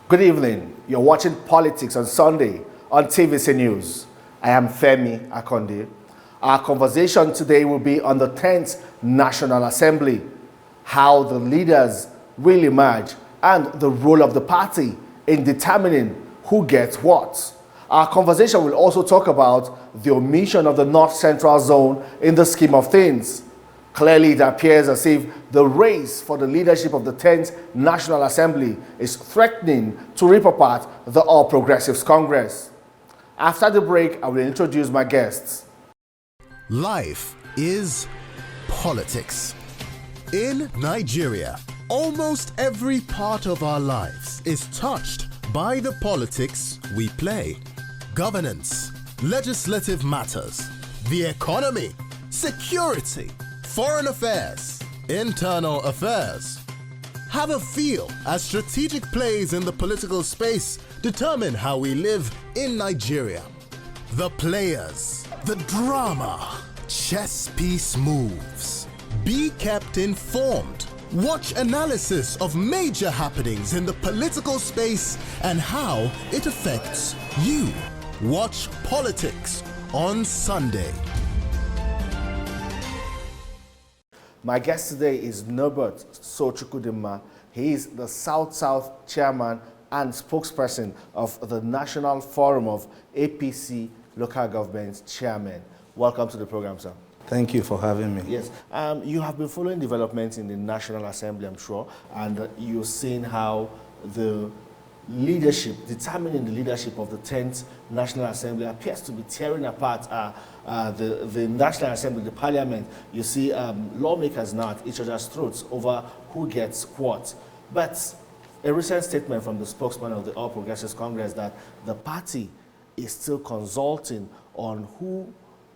Good evening. You're watching Politics on Sunday on TVC News. I am Femi Akonde. Our conversation today will be on the 10th National Assembly, how the leaders will emerge, and the role of the party in determining who gets what. Our conversation will also talk about the omission of the North Central Zone in the scheme of things. Clearly, it appears as if the race for the leadership of the 10th National Assembly is threatening to rip apart the All Progressives Congress. After the break, I will introduce my guests. Life is politics. In Nigeria, almost every part of our lives is touched by the politics we play. Governance, legislative matters, the economy, security, foreign affairs, internal affairs. Have a feel as strategic plays in the political space determine how we live in Nigeria. The players, the drama, chess piece moves. Be kept informed. Watch analysis of major happenings in the political space and how it affects you. Watch Politics on Sunday. My guest today is Norbert Sochukwudinma. He is the South-South Chairman and spokesperson of the National Forum of APC Local Government Chairmen. Welcome to the program, sir. Thank you for having me. Yes, you have been following developments in the National Assembly, I'm sure, and you've seen how the leadership, determining the leadership of the 10th National Assembly appears to be tearing apart the National Assembly, the Parliament. You see lawmakers now at each other's throats over who gets what. But a recent statement from the spokesman of the All Progressives Congress that the party is still consulting on who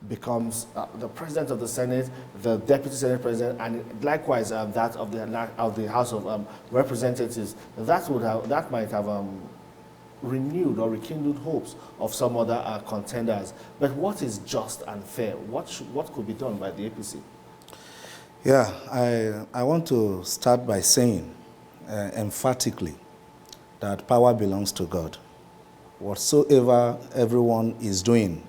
becomes the president of the Senate, the deputy Senate president, and likewise that of the House of Representatives. That might have renewed or rekindled hopes of some other contenders. But what is just and fair? What could be done by the APC? Yeah, I want to start by saying emphatically that power belongs to God. Whatsoever everyone is doing,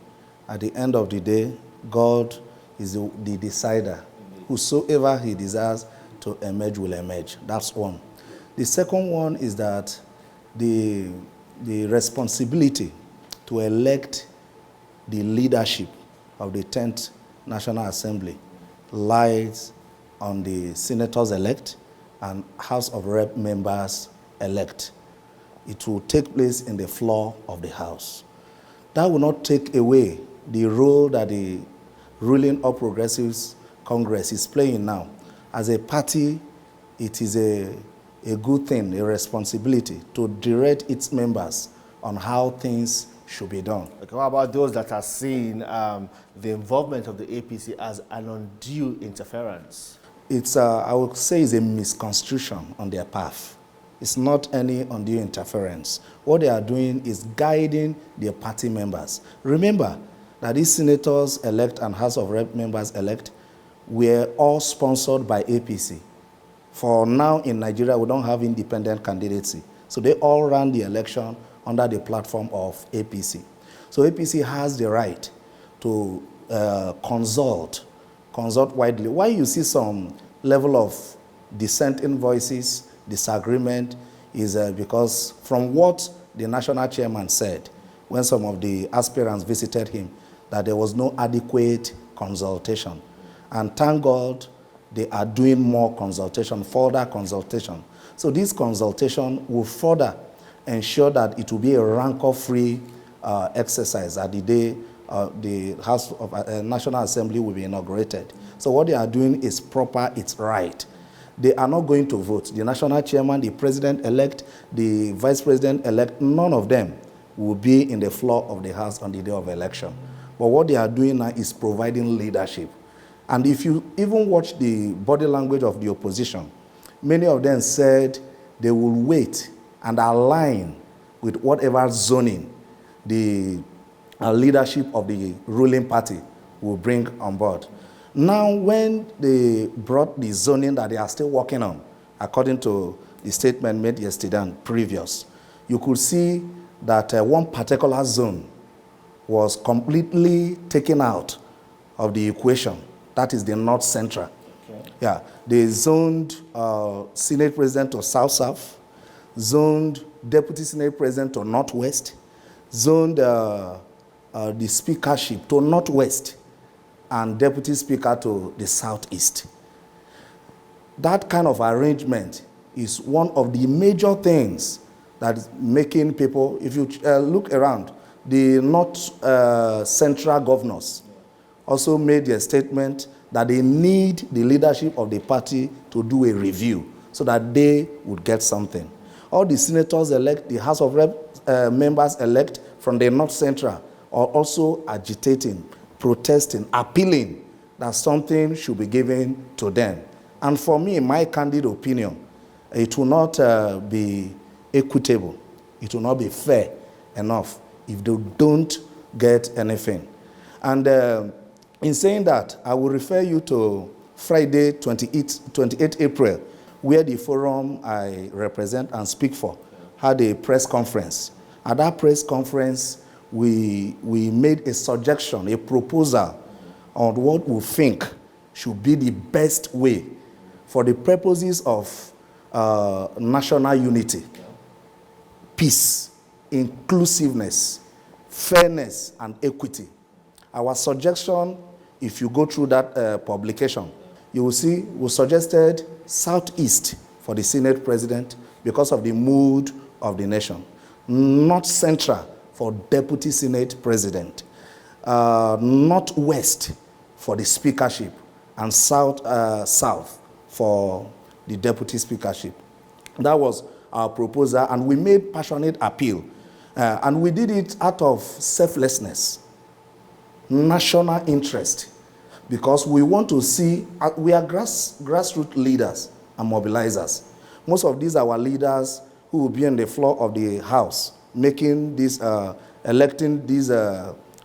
at the end of the day, God is the decider. Whosoever he desires to emerge will emerge. That's one. The second one is that the responsibility to elect the leadership of the 10th National Assembly lies on the senators-elect and House of Rep members elect. It will take place in the floor of the House. That will not take away the role that the ruling All Progressives Congress is playing now. As a party, it is a good thing, a responsibility to direct its members on how things should be done. Okay, what about those that are seeing the involvement of the APC as an undue interference? It's, I would say, it's a misconstruction on their path. It's not any undue interference. What they are doing is guiding their party members. Remember that these senators elect and House of Rep members elect were all sponsored by APC. For now in Nigeria, we don't have independent candidacy. So they all ran the election under the platform of APC. So APC has the right to consult widely. Why you see some level of dissenting voices, disagreement, is because from what the national chairman said when some of the aspirants visited him, that there was no adequate consultation. And thank God they are doing more consultation, further consultation. So this consultation will further ensure that it will be a rancor-free exercise at the day the House of National Assembly will be inaugurated. So what they are doing is proper, it's right. They are not going to vote. The national chairman, the president-elect, the vice president-elect, none of them will be in the floor of the House on the day of election. But what they are doing now is providing leadership. And if you even watch the body language of the opposition, many of them said they will wait and align with whatever zoning the leadership of the ruling party will bring on board. Now, when they brought the zoning that they are still working on, according to the statement made yesterday and previous, you could see that one particular zone was completely taken out of the equation. That is the North Central. Okay. Yeah, they zoned Senate President to South-South, zoned Deputy Senate President to Northwest, zoned the speakership to Northwest, and Deputy Speaker to the Southeast. That kind of arrangement is one of the major things that is making people, if you look around, the North Central governors also made a statement that they need the leadership of the party to do a review so that they would get something. All the senators elect, the House of members elect from the North Central are also agitating, protesting, appealing that something should be given to them. And for me, in my candid opinion, it will not be equitable. It will not be fair enough if they don't get anything. And in saying that, I will refer you to Friday, 28 April, where the forum I represent and speak for had a press conference. At that press conference, we made a suggestion, a proposal on what we think should be the best way for the purposes of national unity, peace, inclusiveness, fairness, and equity. Our suggestion, if you go through that publication, you will see we suggested Southeast for the Senate President because of the mood of the nation, North Central for Deputy Senate President, Northwest for the Speakership, and South for the Deputy Speakership. That was our proposal, and we made passionate appeal. And we did it out of selflessness, national interest, because we want to see, we are grassroots leaders and mobilizers. Most of these are our leaders who will be on the floor of the House, making this, electing these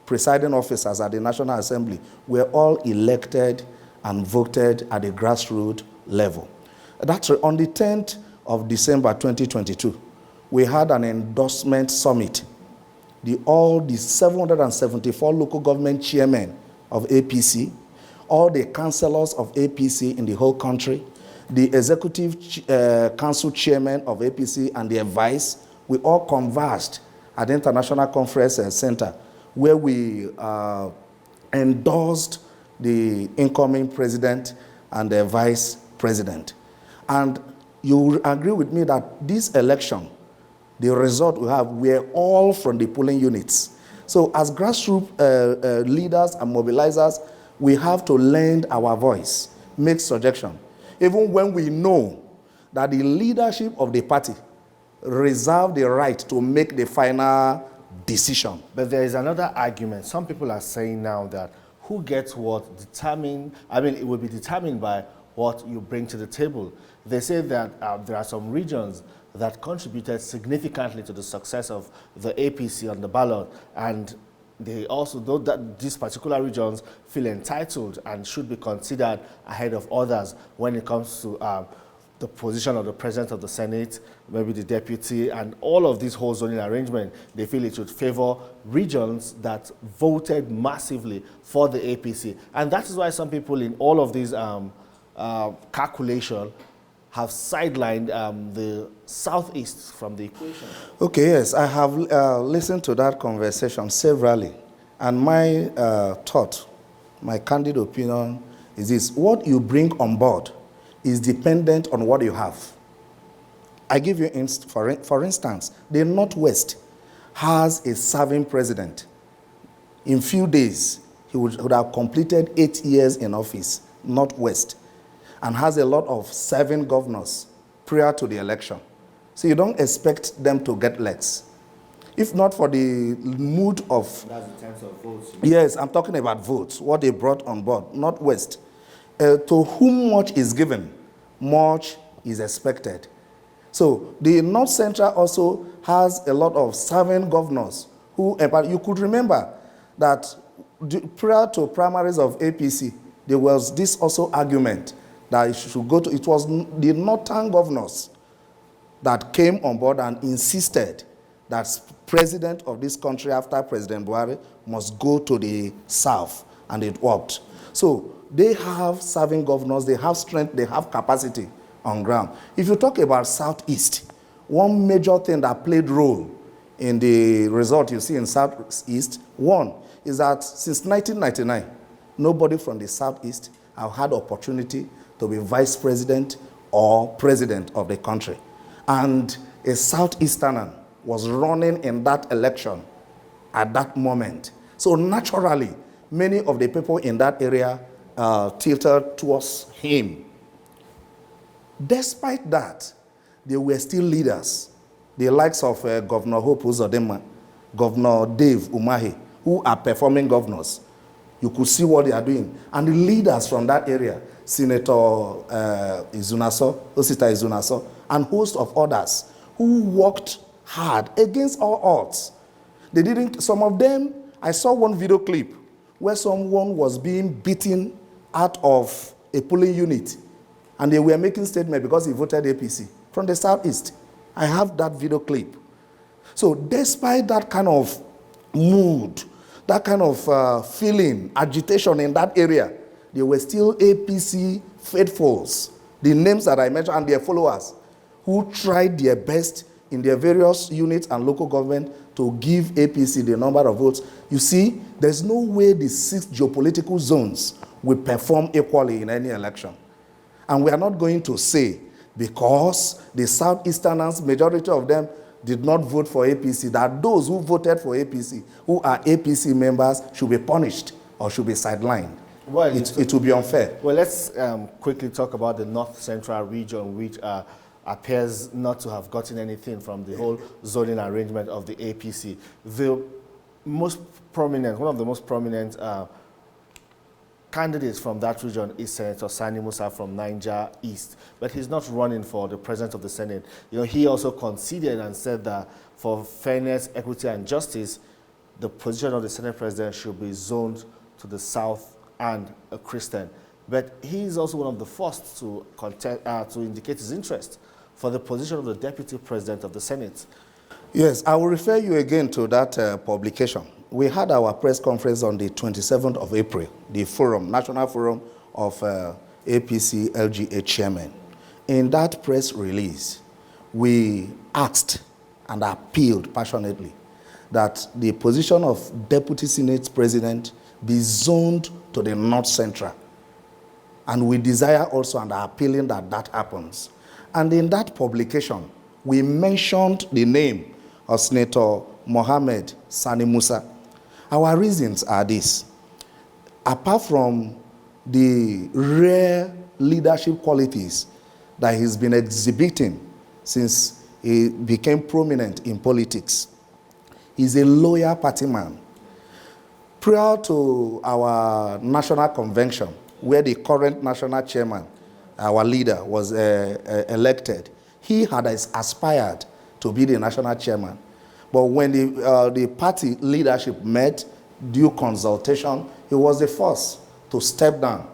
presiding officers at the National Assembly. We're all elected and voted at the grassroots level. That's on the 10th of December 2022. We had an endorsement summit. All the 774 local government chairmen of APC, all the councillors of APC in the whole country, the executive council chairman of APC and their vice, we all conversed at the International Conference Center, where we endorsed the incoming president and the vice president. And you will agree with me that this election, the result we have, we're all from the polling units. So as grassroots leaders and mobilizers, we have to lend our voice, make suggestions, even when we know that the leadership of the party reserve the right to make the final decision. But there is another argument. Some people are saying now that who gets what it will be determined by what you bring to the table. They say that there are some regions that contributed significantly to the success of the APC on the ballot, and they also, though that these particular regions feel entitled and should be considered ahead of others when it comes to the position of the President of the Senate, maybe the Deputy, and all of this whole zoning arrangement. They feel it should favor regions that voted massively for the APC. And that is why some people in all of these calculation have sidelined the Southeast from the equation. Okay, yes, I have listened to that conversation severally. And my thought, my candid opinion is this: what you bring on board is dependent on what you have. I give you, for instance, the Northwest has a serving president. In few days, he would have completed 8 years in office, Northwest, and has a lot of serving governors prior to the election. So you don't expect them to get legs. If not for the mood of... That's in terms of votes. Yes, I'm talking about votes, what they brought on board, Northwest. To whom much is given, much is expected. So the North Central also has a lot of serving governors who, you could remember that prior to primaries of APC, there was this also argument that it should go to, it was the northern governors that came on board and insisted that president of this country after President Buhari must go to the south, and it worked. So they have serving governors, they have strength, they have capacity on ground. If you talk about Southeast, one major thing that played role in the result you see in Southeast, one is that since 1999, nobody from the Southeast have had opportunity to be vice president or president of the country. And a Southeasterner was running in that election at that moment. So naturally, many of the people in that area tilted towards him. Despite that, they were still leaders. The likes of Governor Hope Uzodinma, Governor Dave Umahi, who are performing governors. You could see what they are doing. And the leaders from that area, Senator Izunaso, Osita Izunaso, and host of others, who worked hard against all odds. They didn't, some of them, I saw one video clip where someone was being beaten out of a polling unit, and they were making statements because he voted APC from the Southeast. I have that video clip. So despite that kind of mood, that kind of feeling, agitation in that area, there were still APC faithfuls, the names that I mentioned, and their followers, who tried their best in their various units and local government to give APC the number of votes. You see, there's no way the 6 geopolitical zones will perform equally in any election. And we are not going to say, because the Southeasterners, majority of them, did not vote for APC, that those who voted for APC, who are APC members, should be punished or should be sidelined. Well, it will be unfair. Well, let's quickly talk about the North Central region, which appears not to have gotten anything from the whole zoning arrangement of the APC. The most prominent, one of the most prominent candidates from that region is Senator Sani Musa from Niger East, but he's not running for the president of the Senate. You know, he also conceded and said that for fairness, equity, and justice, the position of the Senate president should be zoned to the south and a Christian. But he is also one of the first to to indicate his interest for the position of the deputy president of the Senate. Yes, I will refer you again to that publication. We had our press conference on the 27th of April, the forum, National Forum of APC LGA Chairmen. In that press release, we asked and appealed passionately that the position of Deputy Senate President be zoned to the North Central. And we desire also and are appealing that that happens. And in that publication, we mentioned the name of Senator Mohammed Sani Musa. Our reasons are this. Apart from the rare leadership qualities that he's been exhibiting since he became prominent in politics, he's a loyal party man. Prior to our national convention, where the current national chairman, our leader, was elected, he had aspired to be the national chairman. But when the party leadership met, due consultation, he was the first to step down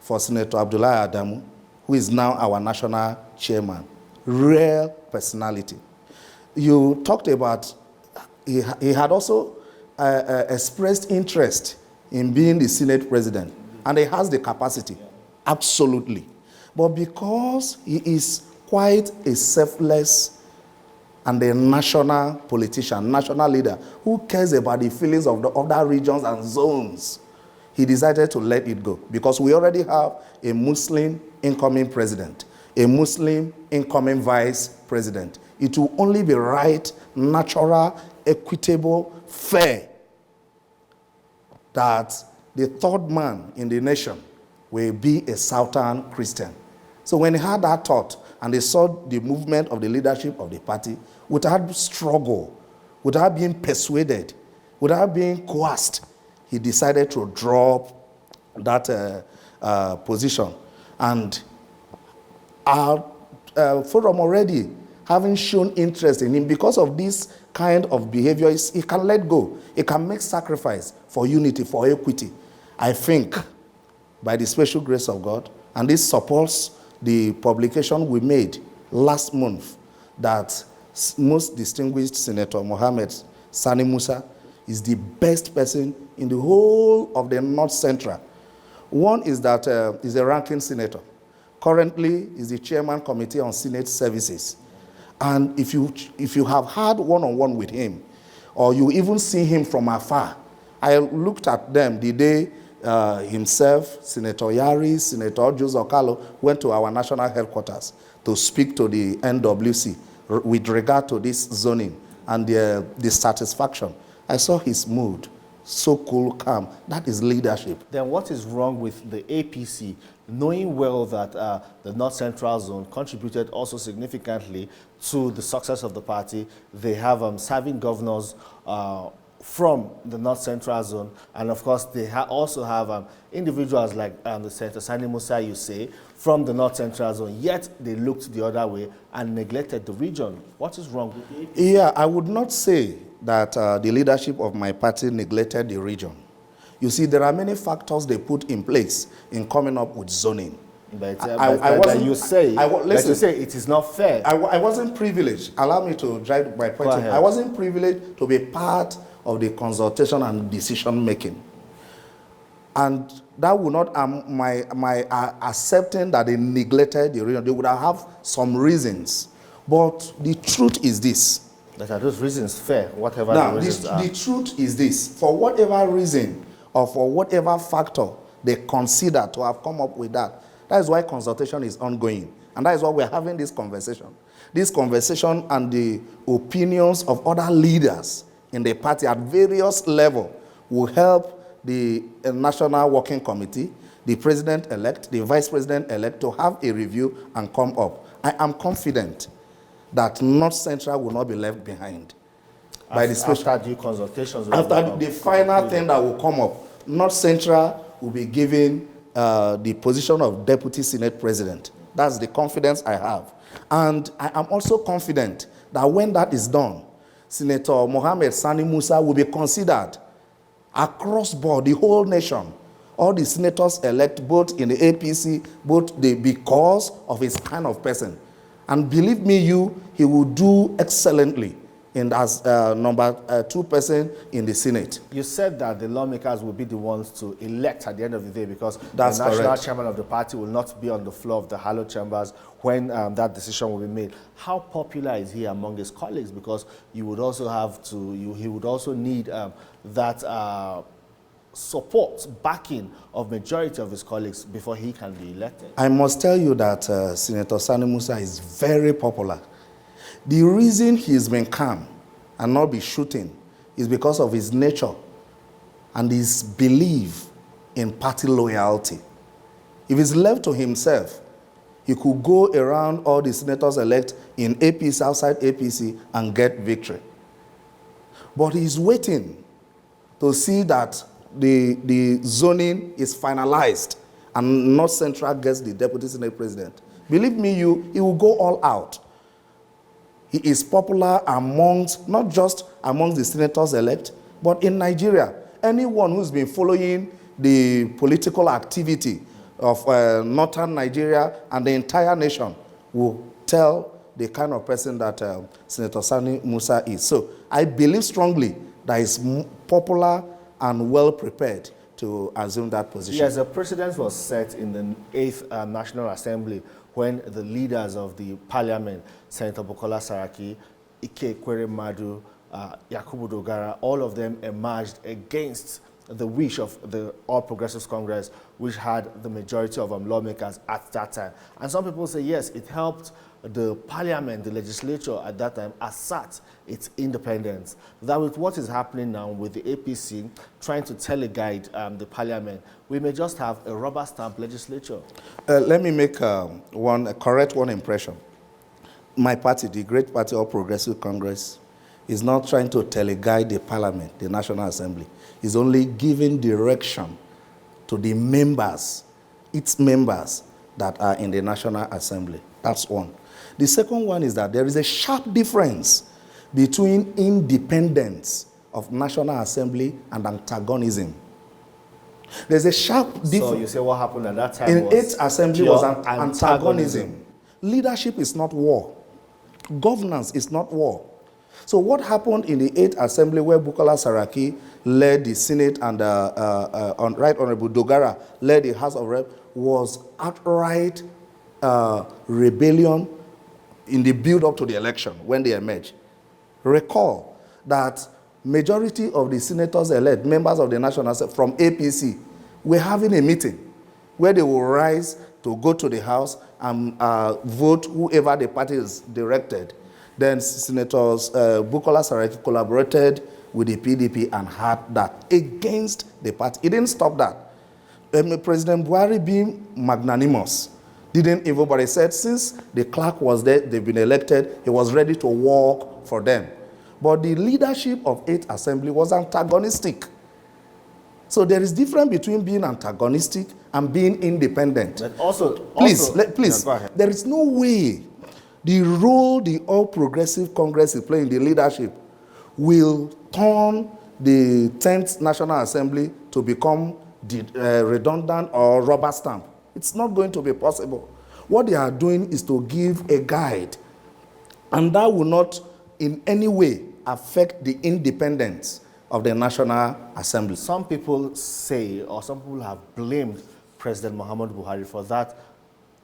for Senator Abdullahi Adamu, who is now our national chairman. Rare personality. You talked about, he had also expressed interest in being the Senate president, and he has the capacity, absolutely. But because he is quite a selfless and a national politician, national leader, who cares about the feelings of the other regions and zones, he decided to let it go. Because we already have a Muslim incoming president, a Muslim incoming vice president. It will only be right, natural, equitable, fair that the third man in the nation will be a Southern Christian. So when he had that thought, and they saw the movement of the leadership of the party, without struggle, without being persuaded, without being coerced, he decided to drop that position. And our forum already, having shown interest in him, because of this kind of behavior, he can let go. He can make sacrifice for unity, for equity. I think, by the special grace of God, and this supports the publication we made last month, that most distinguished Senator Mohammed Sani Musa is the best person in the whole of the North Central. One is that he's a ranking senator. Currently, he's the chairman committee on Senate services. And if you have had one-on-one with him, or you even see him from afar, I looked at them the day himself, Senator Yari, Senator Joseph Okalo went to our national headquarters to speak to the NWC with regard to this zoning and the satisfaction. I saw his mood, so cool, calm. That is leadership. Then what is wrong with the APC, knowing well that the North Central Zone contributed also significantly to the success of the party? They have serving governors from the North Central Zone, and of course they also have individuals like the Senator Sani Musa, you say, from the North Central Zone, yet they looked the other way and neglected the region. What is wrong with the APC? Yeah, I would not say that the leadership of my party neglected the region. You see, there are many factors they put in place in coming up with zoning. But you say it is not fair. I wasn't privileged. Allow me to drive my point. I wasn't privileged to be part of the consultation and decision making. And that would not, my accepting that they neglected the region, they would have some reasons. But the truth is this. That are those reasons fair, whatever now, the reasons are? The truth is this. For whatever reason or for whatever factor they consider to have come up with that, that is why consultation is ongoing. And that is why we're having this conversation. This conversation and the opinions of other leaders in the party at various levels will help the National Working Committee, the President-elect, the Vice President-elect to have a review and come up. I am confident that North Central will not be left behind. After due consultations. After the final thing that will come up, North Central will be given the position of Deputy Senate President. That's the confidence I have. And I am also confident that when that is done, Senator Mohammed Sani Musa will be considered across board, the whole nation. All the senators elect, both in the APC, because of his kind of person. And believe me, he will do excellently as number 2 person in the Senate. You said that the lawmakers will be the ones to elect at the end of the day, because that's the national correct. chairman of the party will not be on the floor of the hallowed chambers when that decision will be made. How popular is he among his colleagues? Because you would also he would also need that support, backing of majority of his colleagues before he can be elected. I must tell you that Senator Sani Musa is very popular. The reason he's been calm and not be shooting is because of his nature and his belief in party loyalty. If he's left to himself, he could go around all the senators elect in APC, outside APC, and get victory. But he's waiting to see that the zoning is finalized and North Central gets the Deputy Senate President. Believe me, he will go all out. He is popular not just amongst the senators elect, but in Nigeria. Anyone who's been following the political activity of northern Nigeria and the entire nation will tell the kind of person that Senator Sani Musa is. So I believe strongly that he's popular and well prepared to assume that position. Yes, the precedent was set in the 8th National Assembly when the leaders of the parliament, Senator Bukola Saraki, Ike Ekweremadu, Yakubu Dogara, all of them emerged against the wish of the All Progressives Congress, which had the majority of lawmakers at that time. And some people say, yes, it helped the parliament, the legislature at that time, assert its independence. That with what is happening now with the APC trying to teleguide the parliament, we may just have a rubber stamp legislature. Let me make a correct impression. My party, the great party All Progressive Congress, is not trying to teleguide the parliament, the National Assembly. It's only giving direction to the members, its members that are in the National Assembly. That's one. The second one is that there is a sharp difference between independence of National Assembly and antagonism. There's a sharp difference. So you say what happened at that time in 8th Assembly was antagonism. Leadership is not war. Governance is not war. So what happened in the 8th Assembly where Bukola Saraki led the Senate and Right Honorable Dogara led the House of Reps was outright rebellion in the build-up to the election when they emerged. Recall that majority of the senators elect, members of the National Assembly from APC, were having a meeting where they will rise to go to the House and vote whoever the party is directed. Then Senators Bukola Saraki collaborated with the PDP and had that against the party. It didn't stop that. President Buhari, being magnanimous, didn't even, but he said since the clerk was there, they've been elected, he was ready to work for them. But the leadership of 8th Assembly was antagonistic. So there is difference between being antagonistic and being independent. But also, please, yeah, there is no way the role the All Progressive Congress is playing, the leadership, will turn the 10th National Assembly to become redundant or rubber stamp. It's not going to be possible. What they are doing is to give a guide, and that will not in any way affect the independence of the National Assembly. Some people say, or some people have blamed President Muhammadu Buhari for that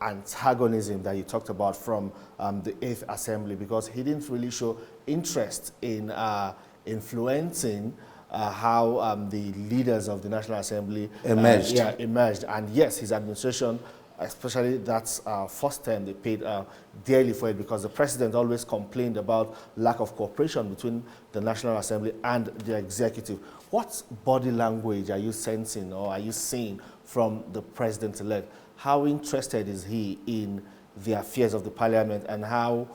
antagonism that you talked about from the 8th Assembly, because he didn't really show interest in influencing how the leaders of the National Assembly emerged. And yes, his administration, especially that first term, they paid dearly for it, because the president always complained about lack of cooperation between the National Assembly and the executive. What body language are you sensing or are you seeing from the president-elect? How interested is he in the affairs of the parliament, and how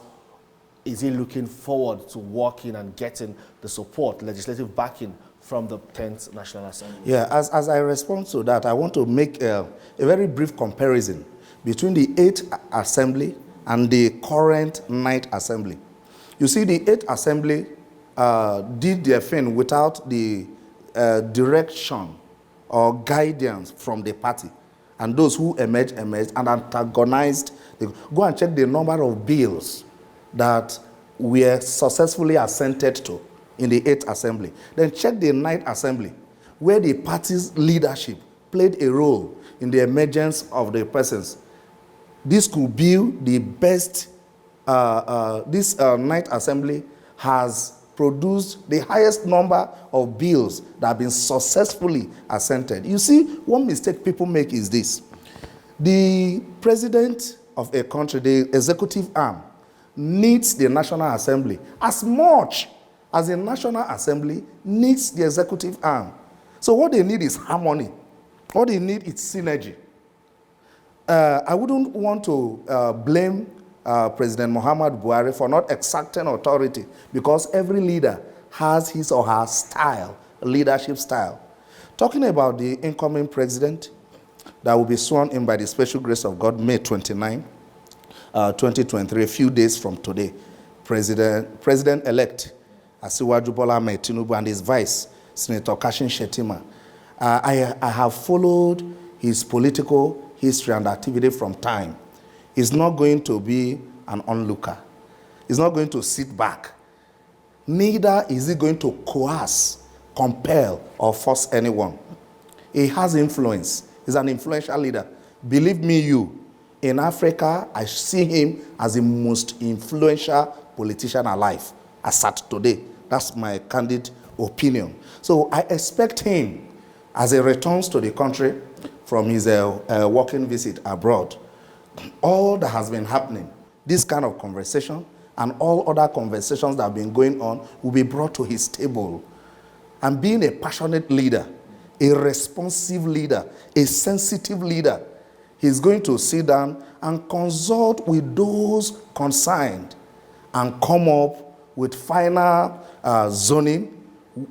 is he looking forward to working and getting the support, legislative backing from the 10th National Assembly? Yeah, as I respond to that, I want to make a very brief comparison between the 8th Assembly and the current 9th Assembly. You see, the 8th Assembly did their thing without the direction or guidance from the party. And those who emerged and antagonized. Go and check the number of bills that were successfully assented to in the 8th Assembly. Then check the 9th Assembly, where the party's leadership played a role in the emergence of the persons. This could be the best, this 9th Assembly has produced the highest number of bills that have been successfully assented. You see, one mistake people make is this. The president of a country, the executive arm, needs the National Assembly as much as the National Assembly needs the executive arm. So what they need is harmony. What they need is synergy. I wouldn't want to blame President Muhammadu Buhari for not exacting authority, because every leader has his or her style, leadership style. Talking about the incoming president that will be sworn in by the special grace of God, May 29, 2023, a few days from today, President-elect Asiwaju Bola Ahmed Tinubu and his vice, Senator Kashim Shettima. I have followed his political history and activity from time. He's not going to be an onlooker. He's not going to sit back. Neither is he going to coerce, compel, or force anyone. He has influence. He's an influential leader. Believe me, in Africa, I see him as the most influential politician alive as at today. That's my candid opinion. So I expect him, as he returns to the country from his working visit abroad, all that has been happening, this kind of conversation and all other conversations that have been going on will be brought to his table. And being a passionate leader, a responsive leader, a sensitive leader, he's going to sit down and consult with those concerned and come up with final zoning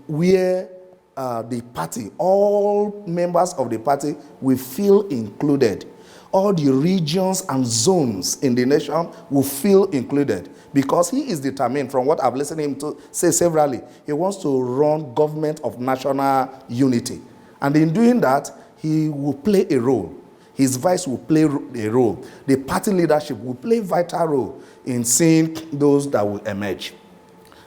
where the party, all members of the party will feel included. All the regions and zones in the nation will feel included, because he is determined, from what I've listened to him to say severally, he wants to run government of national unity. And in doing that, he will play a role. his vice will play a role. The party leadership will play a vital role in seeing those that will emerge.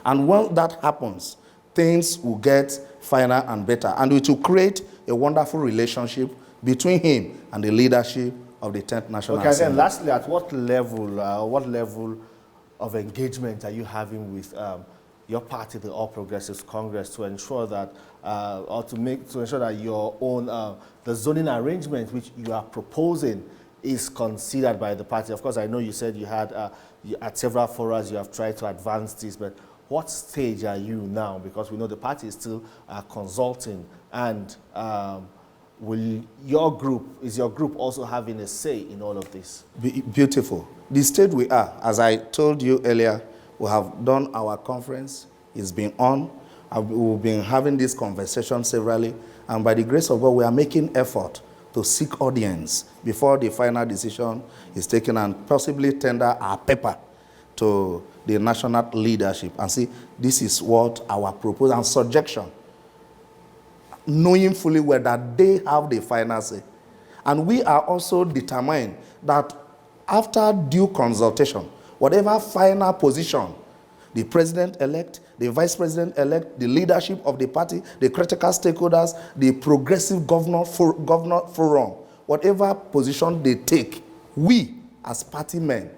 And when that happens, things will get finer and better. And it will create a wonderful relationship between him and the leadership of the 10th National Assembly. Okay, and then lastly, at what level of engagement are you having with your party, the All Progressives Congress, to ensure that, to ensure that your own, the zoning arrangement which you are proposing is considered by the party? Of course, I know you said you had, at several forums you have tried to advance this, but what stage are you now? Because we know the party is still consulting, and is your group also having a say in all of this? Beautiful. The stage we are, as I told you earlier, we have done our conference. It's been on. We've been having this conversation severally, and by the grace of God, we are making effort to seek audience before the final decision is taken, and possibly tender our paper to the national leadership and see this is what our proposal and suggestion, knowing fully well that they have the final say. And we are also determined that after due consultation, whatever final position the president-elect, the vice president-elect, the leadership of the party, the critical stakeholders, the progressive governor forum, whatever position they take, we as party men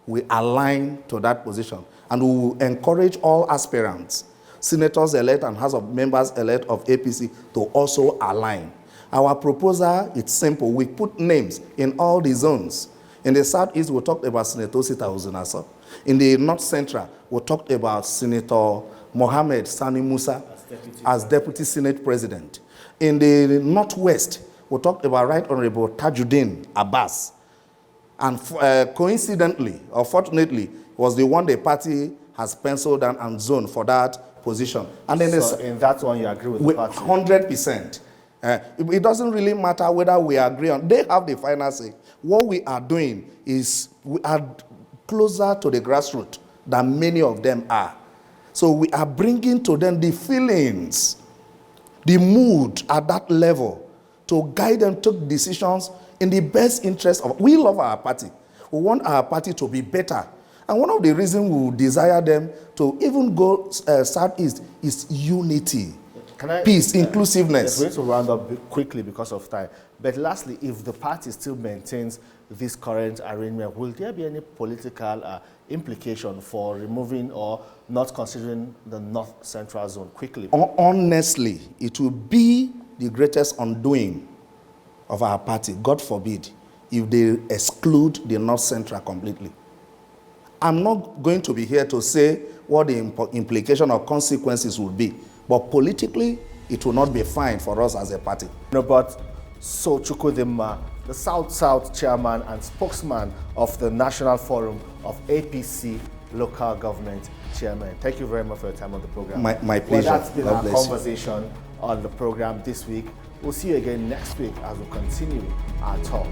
will align to that position. And we will encourage all aspirants, senators-elect and House of Members-elect of APC, to also align. Our proposal, it's simple. We put names in all the zones. In the Southeast, we talked about Senator Sita Uzunaso. In the North Central, we talked about Senator Mohammed Sani Musa as Deputy Senate President. In the Northwest, we talked about Right Honorable Tajuddin Abbas. And coincidentally, or fortunately, was the one the party has penciled down and zoned for that position. And then so in that one, you agree with the party? 100%. It doesn't really matter whether we agree on. They have the final say. What we are doing is we are closer to the grassroots than many of them are. So we are bringing to them the feelings, the mood at that level to guide them to take decisions in the best interest of. We love our party. We want our party to be better. And one of the reasons we desire them to even go southeast is unity, peace, inclusiveness. We're going to round up quickly because of time. But lastly, if the party still maintains this current arrangement, will there be any political implication for removing or not considering the North Central Zone? Quickly. Honestly, it will be the greatest undoing of our party, God forbid, if they exclude the North Central completely. I'm not going to be here to say what the implication or consequences will be, but politically, it will not be fine for us as a party. Norbert Sochukwudinma, the South-South chairman and spokesman of the National Forum of APC Local Government Chairmen. Thank you very much for your time on the program. My pleasure. Well, that's been our conversation on the program this week. We'll see you again next week as we continue our talk.